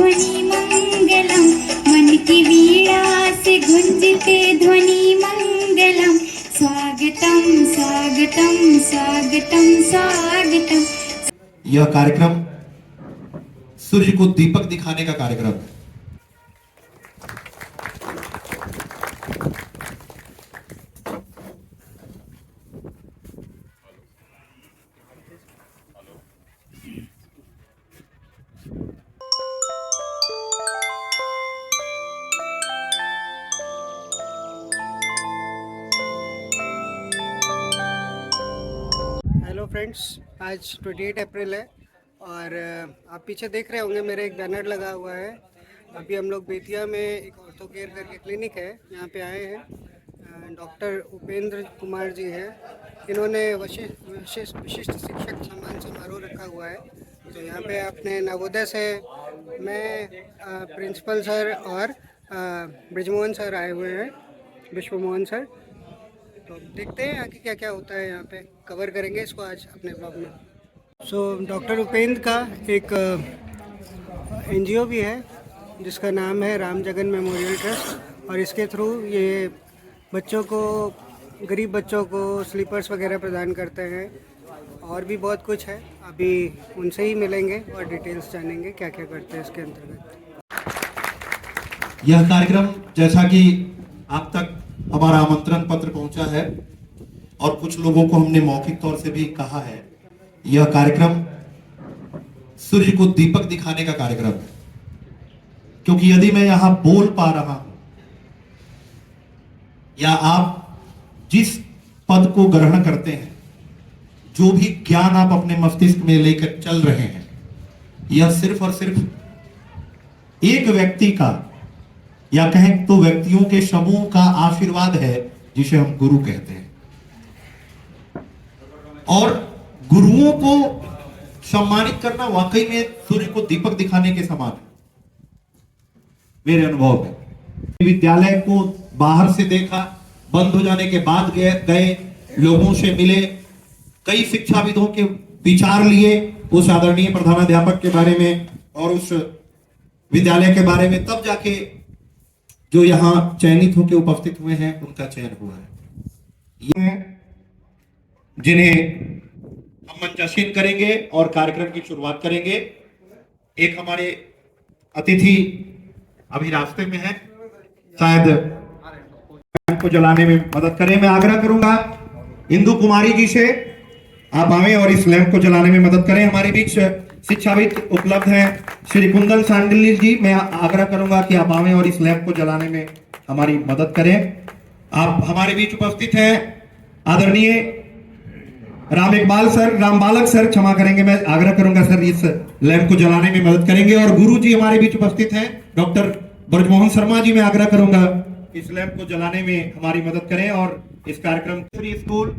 ध्वनि मंगलम, मन की वीणा से गुंजते ध्वनि मंगलम। स्वागतम स्वागतम स्वागतम स्वागतम। यह कार्यक्रम सूर्य को दीपक दिखाने का कार्यक्रम है। हेलो फ्रेंड्स, आज 28 अप्रैल है और आप पीछे देख रहे होंगे मेरे एक बैनर लगा हुआ है। अभी हम लोग बेतिया में एक ऑर्थो केयर करके क्लिनिक है, यहाँ पे आए हैं। डॉक्टर उपेंद्र कुमार जी हैं, इन्होंने विशिष्ट शिक्षक सम्मान समारोह रखा हुआ है। तो यहाँ पे अपने नवोदय से मैं प्रिंसिपल सर और ब्रिजमोहन सर आए हुए हैं, विश्वमोहन सर। तो देखते हैं आगे क्या क्या होता है, यहाँ पे कवर करेंगे इसको आज अपने ब्लॉग में। डॉक्टर उपेंद्र का एक एनजीओ भी है जिसका नाम है राम जगन मेमोरियल ट्रस्ट, और इसके थ्रू ये बच्चों को, गरीब बच्चों को स्लीपर्स वगैरह प्रदान करते हैं, और भी बहुत कुछ है। अभी उनसे ही मिलेंगे और डिटेल्स जानेंगे क्या क्या करते हैं इसके अंतर्गत। यह कार्यक्रम, जैसा कि आप तक हमारा आमंत्रण पत्र पहुंचा है और कुछ लोगों को हमने मौखिक तौर से भी कहा है, यह कार्यक्रम सूर्य को दीपक दिखाने का कार्यक्रम है। क्योंकि यदि मैं यहां बोल पा रहा हूं या आप जिस पद को ग्रहण करते हैं, जो भी ज्ञान आप अपने मस्तिष्क में लेकर चल रहे हैं, यह सिर्फ और सिर्फ एक व्यक्ति का, या कहें तो व्यक्तियों के समूह का आशीर्वाद है, जिसे हम गुरु कहते हैं। और गुरुओं को सम्मानित करना वाकई में सूर्य को दीपक दिखाने के समान है, मेरे अनुभव में। विद्यालय को बाहर से देखा, बंद हो जाने के बाद गए लोगों से मिले, कई शिक्षाविदों के विचार लिए उस आदरणीय प्रधानाध्यापक के बारे में और उस विद्यालय के बारे में, तब जाके जो यहां चयनित होकर उपस्थित हुए हैं उनका चयन हुआ है। ये जिन्हें हम मंचासीन करेंगे और कार्यक्रम की शुरुआत करेंगे। एक हमारे अतिथि अभी रास्ते में है, शायद लैंप को जलाने में मदद करें। मैं आग्रह करूंगा इंदु कुमारी जी से, आप आवे और इस लैंप को जलाने में मदद करें। हमारे बीच शिक्षाविद उपलब्ध हैं श्री कुंदन सांडिल जी, मैं आग्रह करूंगा कि आप आवे और इस लैंप को जलाने में हमारी मदद करें। आप हमारे बीच उपस्थित हैं आदरणीय राम बालक सर, क्षमा करेंगे, मैं आग्रह करूंगा सर इस लैंप को जलाने में मदद करेंगे। और गुरु जी हमारे बीच उपस्थित हैं डॉक्टर ब्रजमोहन शर्मा जी, मैं आग्रह करूंगा इस लैंप को जलाने में हमारी मदद करें। और इस कार्यक्रम श्री स्कूल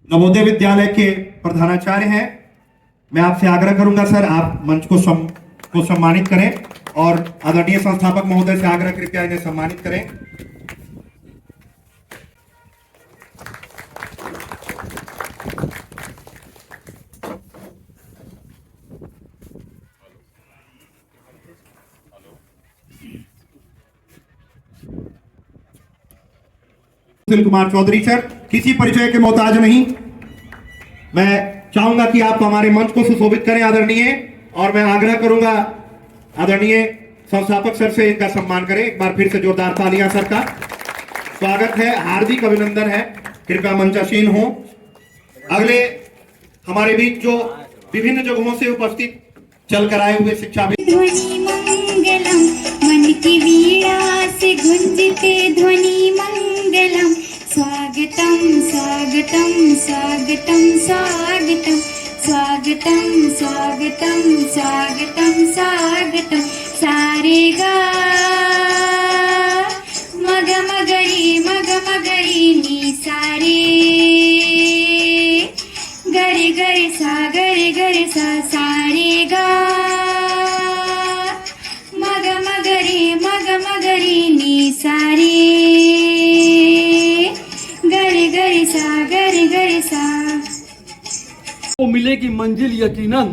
नवोदय विद्यालय के प्रधानाचार्य हैं, मैं आपसे आग्रह करूंगा सर आप मंच को सम्मानित करें, और आदरणीय संस्थापक महोदय से आग्रह कृपया इन्हें सम्मानित करें। सुशील कुमार चौधरी सर, किसी परिचय के मोहताज नहीं, मैं चाहूंगा कि आप हमारे मंच को सुशोभित करें आदरणीय, और मैं आग्रह करूंगा आदरणीय संस्थापक सर से इनका सम्मान करें। एक बार फिर से जोरदार तालियां सर का स्वागत है, हार्दिक अभिनंदन है, कृपया मंचासीन हो। अगले हमारे बीच जो विभिन्न जगहों से उपस्थित चलकर आए हुए शिक्षाविद, ध्वनि मंगलम, मन की वीणा से गुंजते ध्वनि मंगलम। स्वागतम स्वागतम स्वागतम स्वागतम स्वागतम स्वागतम स्वागतम स्वागतम। सारे गा मग मगरी नी सारे गरे सा सारे गा मग मगरी नी सारे गरे सा। को मिलेगी मंजिल यकीनन,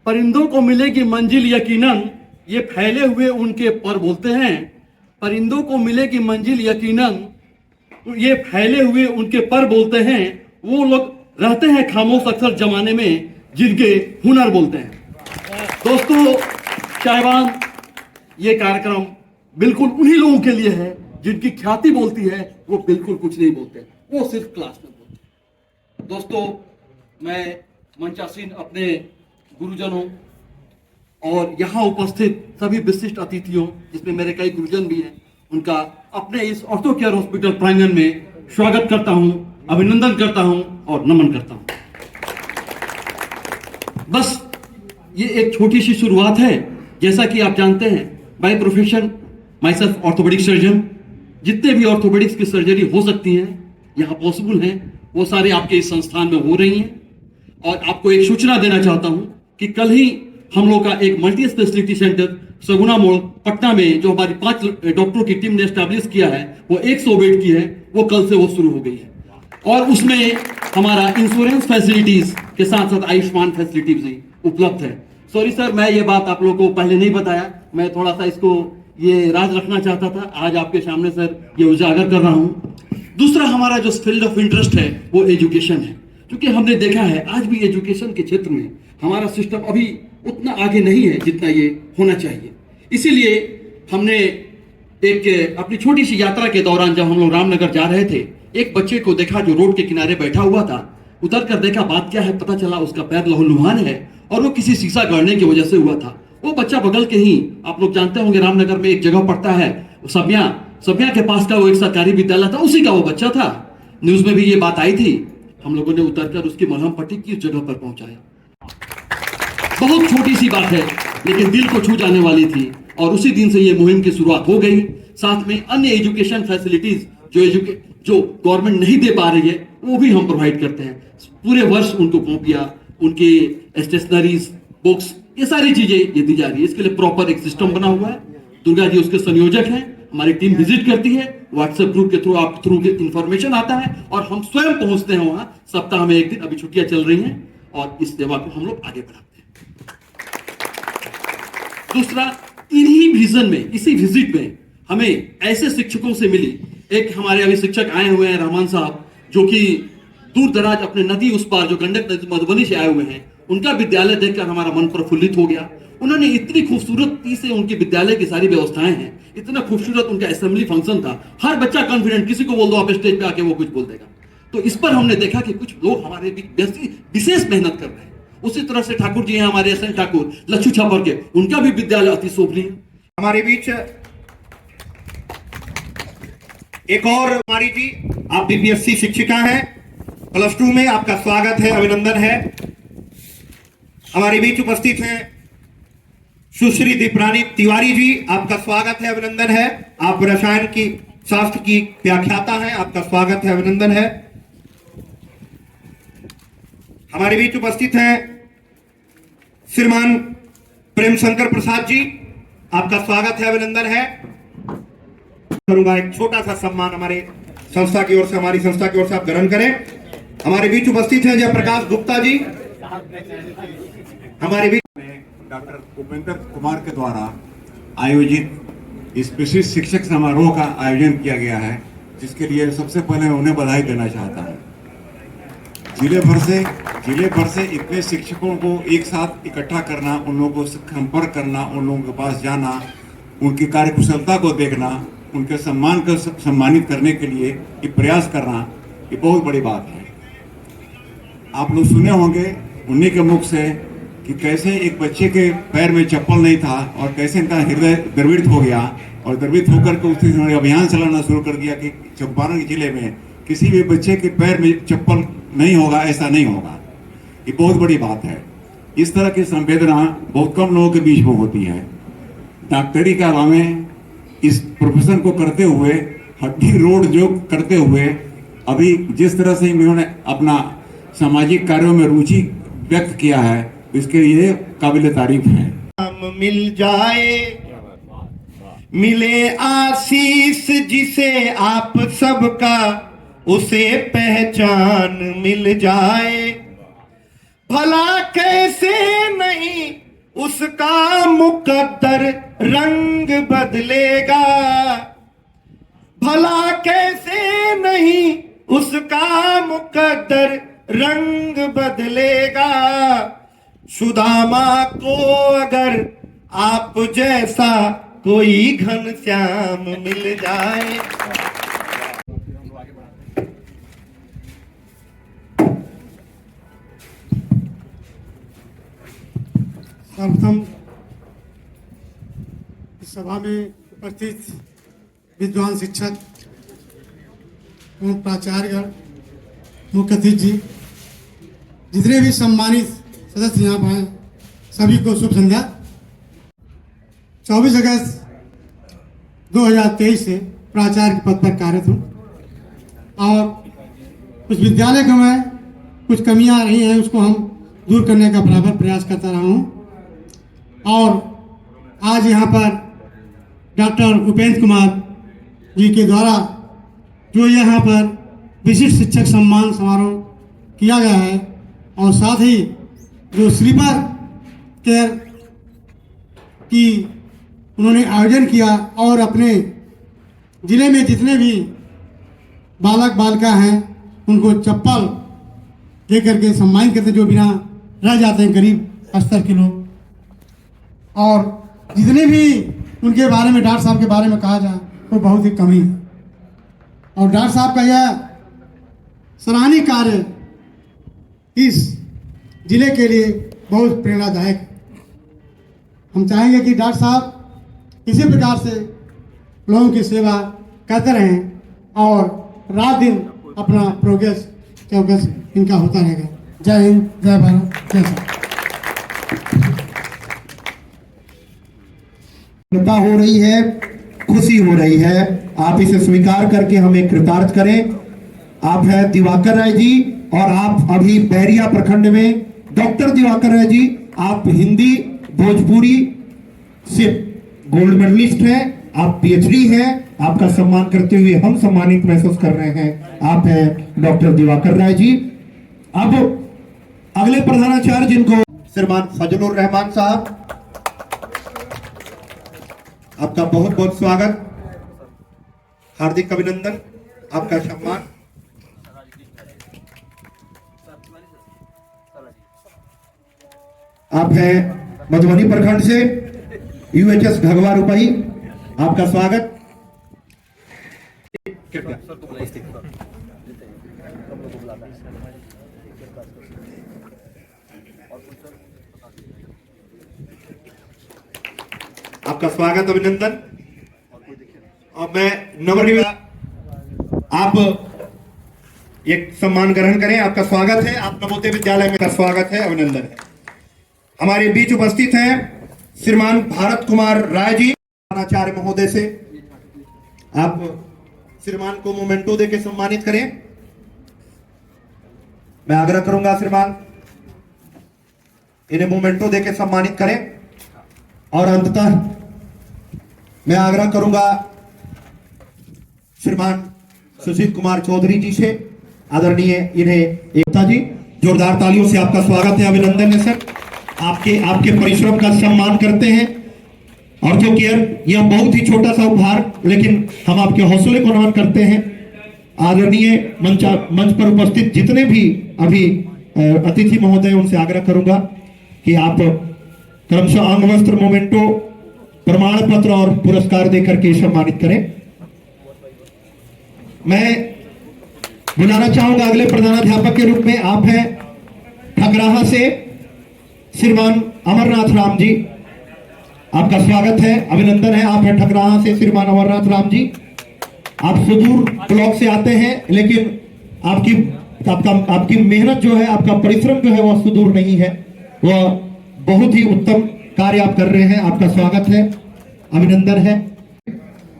परिंदों को मिलेगी मंजिल यकीनन, ये फैले हुए उनके पर बोलते हैं। परिंदों को मिलेगी मंजिल यकीनन, ये फैले हुए उनके पर बोलते हैं। वो लोग रहते हैं खामोश अक्सर जमाने में, जिनके हुनर बोलते हैं। दोस्तों चाहवान, ये कार्यक्रम बिल्कुल उन्हीं लोगों के लिए है जिनकी ख्याति बोलती है, वो बिल्कुल कुछ नहीं बोलते, वो सिर्फ क्लास में बोलते हैं। दोस्तों, मैं मंचासीन अपने गुरुजनों और यहाँ उपस्थित सभी विशिष्ट अतिथियों, जिसमें मेरे कई गुरुजन भी हैं, उनका अपने इस ऑर्थो केयर हॉस्पिटल प्रांगण में स्वागत करता हूं, अभिनंदन करता हूं और नमन करता हूं। बस ये एक छोटी सी शुरुआत है। जैसा कि आप जानते हैं, by profession my self orthopaedic surgeon. जितने भी ऑर्थोपेडिक्स की सर्जरी हो सकती हैं, यहाँ पॉसिबल हैं, वो सारे आपके इस संस्थान में हो रही हैं। और आपको एक सूचना देना चाहता हूं कि कल ही हम लोग का एक मल्टी स्पेशलिटी सेंटर सगुना मोड़ पटना में, जो हमारी 5 डॉक्टरों की टीम ने एस्टैब्लिश किया है, वो 100 बेड की है, वो कल से वो शुरू हो गई है। और उसमें हमारा इंश्योरेंस फैसिलिटीज के साथ साथ आयुष्मान फैसिलिटीज भी उपलब्ध है। सॉरी सर, मैं ये बात आप लोगों को पहले नहीं बताया, मैं थोड़ा सा इसको ये राज रखना चाहता था। आज आपके सामने सर ये उजागर कर रहा हूँ। दूसरा, हमारा जो फील्ड ऑफ इंटरेस्ट है वो एजुकेशन है, क्योंकि हमने देखा है आज भी एजुकेशन के क्षेत्र में हमारा सिस्टम अभी उतना आगे नहीं है जितना ये होना चाहिए। इसीलिए हमने एक अपनी छोटी सी यात्रा के दौरान, जब हम लोग रामनगर जा रहे थे, एक बच्चे को देखा जो रोड के किनारे बैठा हुआ था। उतर कर देखा, बात क्या है, पता चला उसका पैर लहूलुहान है और वो किसी शीशा गड़ने की वजह से हुआ था। वो बच्चा बगल के ही, आप लोग जानते होंगे, रामनगर में एक जगह पड़ता है सबिया के पास का वो एक सरकारी विद्यालय था, उसी का वो बच्चा था। न्यूज में भी ये बात आई थी। हम लोगों ने उतरकर उसकी मलहम पट्टी की, उस जगह पर पहुंचाया। बहुत छोटी सी बात है, लेकिन दिल को छू जाने वाली थी। और उसी दिन से ये मुहिम की शुरुआत हो गई। साथ में अन्य एजुकेशन फैसिलिटीज जो गवर्नमेंट नहीं दे पा रही है, वो भी हम प्रोवाइड करते हैं। पूरे वर्ष उनको कॉपियां, उनके स्टेशनरीज, बुक्स, ये सारी चीजें ये दी जा रही है। इसके लिए प्रॉपर एक सिस्टम बना हुआ है। दुर्गा जी उसके संयोजक हैं। हमारी टीम विजिट करती है, व्हाट्सएप ग्रुप के थ्रू के इंफॉर्मेशन आता है और हम स्वयं पहुंचते हैं वहां। सप्ताह में एक दिन, अभी छुट्टियां चल रही हैं, और इस सेवा को हम लोग आगे बढ़ाते हैं। दूसरा, इन्हीं विजन में, इसी विजिट में हमें ऐसे शिक्षकों से मिली। एक हमारे अभी शिक्षक आए हुए हैं, रहमान साहब, जो कि दूर दराज अपने नदी उस पार, जो गंडक नदी मधुबनी से आए हुए हैं। उनका विद्यालय देखकर हमारा मन प्रफुल्लित हो गया। उन्होंने इतनी खूबसूरती से, उनके विद्यालय की सारी व्यवस्थाएं हैं, इतना खूबसूरत उनका असेंबली फंक्शन था। हर बच्चा कॉन्फिडेंट, किसी को बोल दो आप स्टेज पे आके, वो कुछ बोल देगा। तो इस पर हमने देखा कि कुछ लोग हमारे विशेष मेहनत कर रहे हैं। उसी तरह से ठाकुर जी हैं हमारे, एस एन ठाकुर, लच्छू छापर के, उनका भी विद्यालय अति शोभनीय। हमारे बीच एक और कुमारी जी, आप बीपीएससी शिक्षिका हैं, +2 में, आपका स्वागत है, अभिनंदन है। हमारे बीच उपस्थित हैं सुश्री दीपरानी तिवारी जी, आपका स्वागत है, अभिनंदन है। आप रसायन की शास्त्र की व्याख्याता हैं, आपका स्वागत है, अभिनंदन है। हमारे बीच उपस्थित हैं श्रीमान प्रेम शंकर प्रसाद जी, आपका स्वागत है, अभिनंदन है। करूंगा एक छोटा सा सम्मान हमारे संस्था की ओर से, हमारी संस्था की ओर से आप ग्रहण करें। हमारे बीच उपस्थित हैं जयप्रकाश गुप्ता जी, हमारे बीच डॉक्टर उपेंद्र कुमार के द्वारा आयोजित इस विशिष्ट शिक्षक समारोह का आयोजन किया गया है, जिसके लिए सबसे पहले मैं उन्हें बधाई देना चाहता हूं। जिले भर से इतने शिक्षकों को एक साथ इकट्ठा करना, उन लोगों को संपर्क करना, उन लोगों के पास जाना, उनकी कार्यकुशलता को देखना, उनके सम्मान को सम्मानित करने के लिए ये प्रयास करना, ये बहुत बड़ी बात है। आप लोग सुने होंगे उन्हीं के मुख से कि कैसे एक बच्चे के पैर में चप्पल नहीं था और कैसे इनका हृदय द्रवित हो गया, और द्रवित होकर के उसने उन्होंने अभियान चलाना शुरू कर दिया कि चंपारण जिले में किसी भी बच्चे के पैर में चप्पल नहीं होगा, ऐसा नहीं होगा। ये बहुत बड़ी बात है। इस तरह की संवेदना बहुत कम लोगों के बीच में होती है। डॉक्टरी के अलावा इस प्रोफेशन को करते हुए, हड्डी रोड जो करते हुए, अभी जिस तरह से इन्होंने अपना सामाजिक कार्यों में रुचि व्यक्त किया है, इसके लिए काबिल तारीफ है। मिल जाए, मिले आशीष जिसे आप सबका, उसे पहचान मिल जाए। भला कैसे नहीं नहीं उसका मुकद्दर रंग बदलेगा, भला कैसे नहीं उसका मुकद्दर रंग बदलेगा। सुदामा को अगर आप जैसा कोई घनश्याम मिल जाए। सर्वप्रथम इस सभा में उपस्थित विद्वान शिक्षक एवं प्राचार्यगण, मुख्य अतिथि, जितने भी सम्मानित सदस्य यहाँ पर हैं, सभी को शुभ संध्या। 24 अगस्त 2023 से प्राचार्य के पद पर कार्यरत हूँ और उस विद्यालय को में कुछ कमियाँ रही हैं उसको हम दूर करने का बराबर प्रयास करता रहा हूँ। और आज यहाँ पर डॉक्टर उपेंद्र कुमार जी के द्वारा जो यहाँ पर विशिष्ट शिक्षक सम्मान समारोह किया गया है और साथ ही जो स्लीपर केयर की उन्होंने आयोजन किया और अपने ज़िले में जितने भी बालक बालिका हैं उनको चप्पल दे करके सम्मानित करते जो बिना रह जाते हैं गरीब स्तर के लोग। और जितने भी उनके बारे में डॉक्टर साहब के बारे में कहा जाए वो बहुत ही कमी है और डॉक्टर साहब का यह सराहनीय कार्य इस जिले के लिए बहुत प्रेरणादायक है। हम चाहेंगे कि डॉक्टर साहब इसी प्रकार से लोगों की सेवा करते रहें और रात दिन अपना प्रोग्रेस चौकस इनका होता रहेगा। जय हिंद, जय भारत, जय साहब। कृपा हो रही है, खुशी हो रही है, आप इसे स्वीकार करके हमें कृतार्थ करें। आप हैं दिवाकर राय जी और आप अभी बैरिया प्रखंड में डॉक्टर दिवाकर राय जी, आप हिंदी भोजपुरी से गोल्ड मेडलिस्ट हैं, आप पीएचडी हैं। आपका सम्मान करते हुए हम सम्मानित महसूस कर रहे हैं। आप हैं डॉक्टर दिवाकर राय जी। अब अगले प्रधानाचार्य जिनको श्रीमान फजलुर रहमान साहब, आपका बहुत बहुत स्वागत, हार्दिक अभिनंदन, आपका सम्मान। आप हैं मधुबनी प्रखंड से यूएचएस घगवा रुपई, आपका स्वागत। आपका स्वागत, अभिनंदन। और मैं नवनिर्मित आप एक सम्मान ग्रहण करें। आपका स्वागत है, आप नवोदय विद्यालय में का स्वागत है, अभिनंदन है। हमारे बीच उपस्थित हैं श्रीमान भारत कुमार राय जी, आचार्य महोदय से आप श्रीमान को मोमेंटो देके सम्मानित करें। मैं आग्रह करूंगा श्रीमान इन्हें मोमेंटो देके सम्मानित करें। और अंततः मैं आग्रह करूंगा श्रीमान सुशील कुमार चौधरी जी से, आदरणीय इन्हें एकता जी, जोरदार तालियों से आपका स्वागत है, अभिनंदन है सर। आपके परिश्रम का सम्मान करते हैं और जो केयर यह बहुत ही छोटा सा उपहार, लेकिन हम आपके हौसले को नमन करते हैं। आदरणीय मंच पर उपस्थित जितने भी अभी अतिथि महोदय, उनसे आग्रह करूंगा कि आप क्रमशः अंग वस्त्र, मोमेंटो, प्रमाण पत्र और पुरस्कार देकर के सम्मानित करें। मैं बुलाना चाहूंगा अगले प्रधानाध्यापक के रूप में, आप हैं ठकराहा से श्रीमान अमरनाथ राम जी, आपका स्वागत है, अभिनंदन है। आप हैं ठकराहा से श्रीमान अमरनाथ राम जी। आप सुदूर ब्लॉक से आते हैं, लेकिन आपकी मेहनत जो है, आपका परिश्रम जो है वह सुदूर नहीं है, वह बहुत ही उत्तम कार्य आप कर रहे हैं। आपका स्वागत है, अभिनंदन है।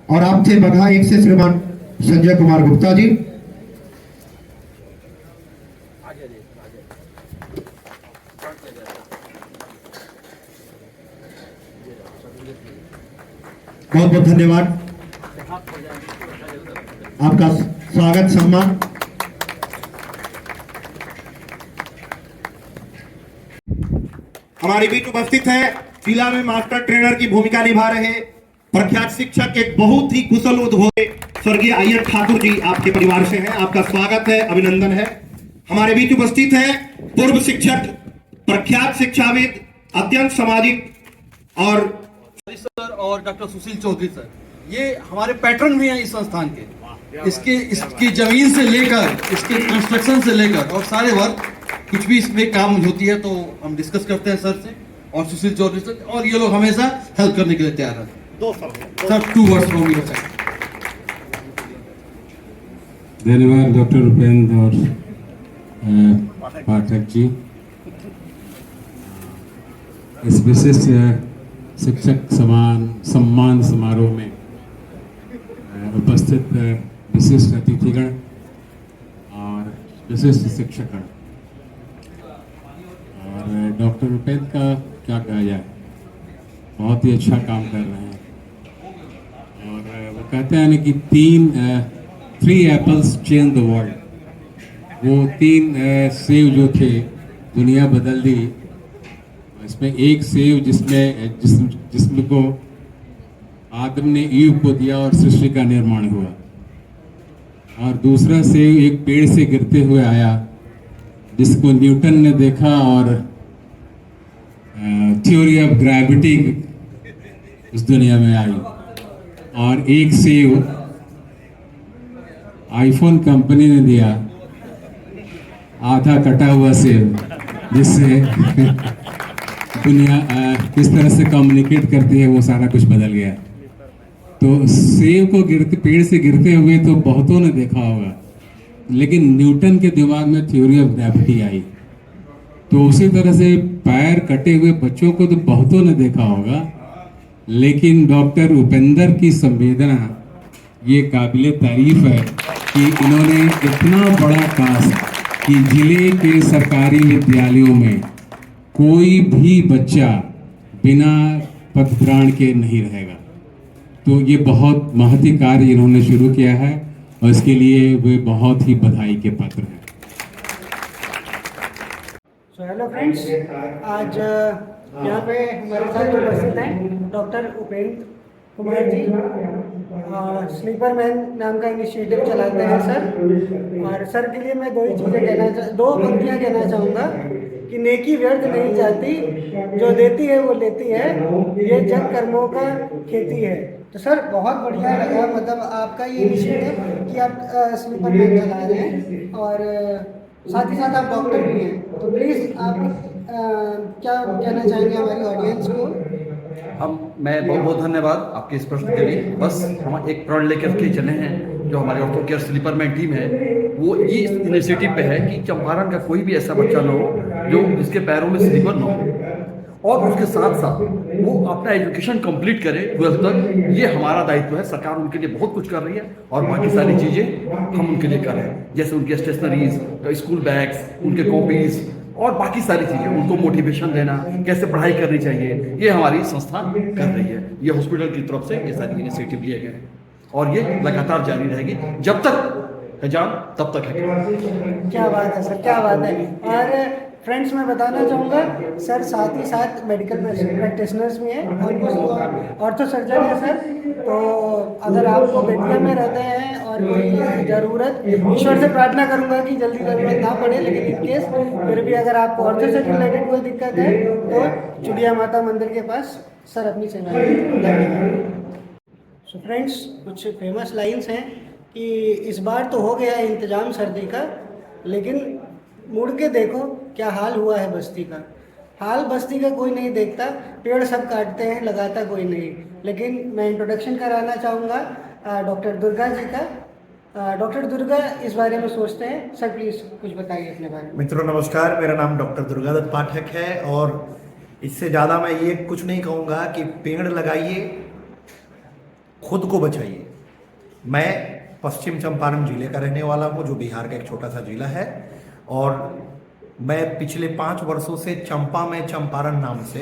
और आपसे बघा एक से श्रीमान संजय कुमार गुप्ता जी, बहुत बहुत धन्यवाद, आपका स्वागत, सम्मान। हमारे हमारे बीच उपस्थित है जिला में मास्टर ट्रेनर की भूमिका निभा रहे प्रख्यात शिक्षक, एक बहुत ही कुशल उद्योगी स्वर्गीय अय्यर ठाकुर जी आपके परिवार से हैं। आपका स्वागत है, अभिनंदन है। हमारे बीच उपस्थित है पूर्व शिक्षक, प्रख्यात शिक्षाविद, अत्यंत सामाजिक और सर और डॉक्टर सुशील चौधरी सर, ये हमारे पैटर्न भी हैं इस संस्थान के। इसकी जमीन से लेकर, इसके कंस्ट्रक्शन से लेकर और सारे वर्क, कुछ भी इसमें काम होती है तो हम डिस्कस करते हैं सर से और सुशील चौधरी सर, और ये लोग हमेशा हेल्प करने के लिए तैयार हैं। Sir 2 words from you sir. धन्यवाद डॉक्टर उपेंद्र और पाठक जी। इस विशिष्ट शिक्षक सम्मान समारोह में उपस्थित विशिष्ट अतिथिगण और विशिष्ट शिक्षकगण, और डॉक्टर उपेंद्र का क्या कहा जाए, बहुत ही अच्छा काम कर रहे हैं। और वो कहते हैं ना कि 3 एप्पल्स चेंज द वर्ल्ड। वो 3 सेब जो थे दुनिया बदल दी। इसमें एक सेब जिसमें को आदम ने ईव को दिया और सृष्टि का निर्माण हुआ, और दूसरा सेब एक पेड़ से गिरते हुए आया जिसको न्यूटन ने देखा और थ्योरी ऑफ ग्रेविटी इस दुनिया में आई। और एक सेब आईफोन कंपनी ने दिया, आधा कटा हुआ सेब, जिससे दुनिया किस तरह से कम्युनिकेट करती है वो सारा कुछ बदल गया। तो सेब को पेड़ से गिरते हुए तो बहुतों ने देखा होगा, लेकिन न्यूटन के दिमाग में थ्योरी ऑफ ग्रेविटी आई। तो उसी तरह से पैर कटे हुए बच्चों को तो बहुतों ने देखा होगा, लेकिन डॉक्टर उपेंद्र की संवेदना ये काबिले तारीफ है कि इन्होंने इतना बड़ा टास्क कि जिले के सरकारी विद्यालयों में कोई भी बच्चा बिना पदग्रहण के नहीं रहेगा। तो ये बहुत महती कार्य इन्होंने शुरू किया है और इसके लिए वे बहुत ही बधाई के पात्र हैं। सो हेलो फ्रेंड्स, आज यहाँ पे हमारे साथ उपस्थित हैं doctor Upendra Kumar ji. Sleeper man नाम का इनिशिएटिव चलाते हैं सर, और सर के लिए मैं 2 पंक्तियाँ कहना चाहूँगा कि नेकी व्यर्थ नहीं जाती, जो देती है वो लेती है, ये जग कर्मों का खेती है। तो सर बहुत बढ़िया लगा, मतलब आपका ये इनिशिएटिव कि आप स्लीपर मैन चला रहे हैं और साथ ही साथ आप डॉक्टर भी हैं। तो प्लीज़ आप क्या कहना चाहेंगे हमारी ऑडियंस को? मैं बहुत धन्यवाद आपके इस प्रश्न के लिए। बस हम एक प्रण लेकर के चले हैं, जो हमारे ortho care sleeper man team है वो ये इनिशिएटिव पे है कि चंपारण का कोई भी ऐसा बच्चा ना हो जो जिसके पैरों में स्लीपर ना हो, और उसके साथ साथ वो अपना एजुकेशन कंप्लीट करे 12th तक। ये हमारा दायित्व है। सरकार उनके लिए बहुत कुछ कर रही है और बाकी सारी चीज़ें हम उनके लिए कर रहे हैं, जैसे उनके स्टेशनरीज, स्कूल बैग्स, उनके कॉपीज और बाकी सारी चीज़ें, उनको मोटिवेशन देना, कैसे पढ़ाई करनी चाहिए, ये हमारी संस्था कर रही है। ये हॉस्पिटल की तरफ से ये सारी इनिशिएटिव लिए गए हैं और ये लगातार जारी रहेगी जब तक है जान तब तक है। क्या बात है सर, क्या बात है। और फ्रेंड्स मैं बताना चाहूँगा सर साथ ही साथ मेडिकल प्रैक्टिशनर्स भी हैं और कुछ ऑर्थो सर्जन है सर। तो अगर आपको बेतिया में रहते हैं और कोई ज़रूरत, ईश्वर से प्रार्थना करूँगा कि जल्दी ज़रूरत ना पड़े, लेकिन इन केस फिर भी अगर आपको ऑर्थो से रिलेटेड कोई दिक्कत है तो चुड़िया माता मंदिर के पास सर अपनी सेवाएं देंगे। सो फ्रेंड्स कुछ फेमस लाइन्स हैं कि इस बार तो हो गया इंतज़ाम सर्दी का, लेकिन मुड़ के देखो क्या हाल हुआ है बस्ती का। हाल बस्ती का कोई नहीं देखता, पेड़ सब काटते हैं, लगाता कोई नहीं। लेकिन मैं इंट्रोडक्शन कराना चाहूँगा डॉक्टर दुर्गा जी का। डॉक्टर दुर्गा इस बारे में सोचते हैं। सर प्लीज़ कुछ बताइए अपने बारे में। मित्रों नमस्कार, मेरा नाम डॉक्टर दुर्गादत्त पाठक है और इससे ज़्यादा मैं ये कुछ नहीं कहूँगा कि पेड़ लगाइए, खुद को बचाइए। मैं पश्चिम चंपारण जिले का रहने वाला हूँ, जो बिहार का एक छोटा सा जिला है, और मैं पिछले 5 वर्षों से चंपा में चंपारण नाम से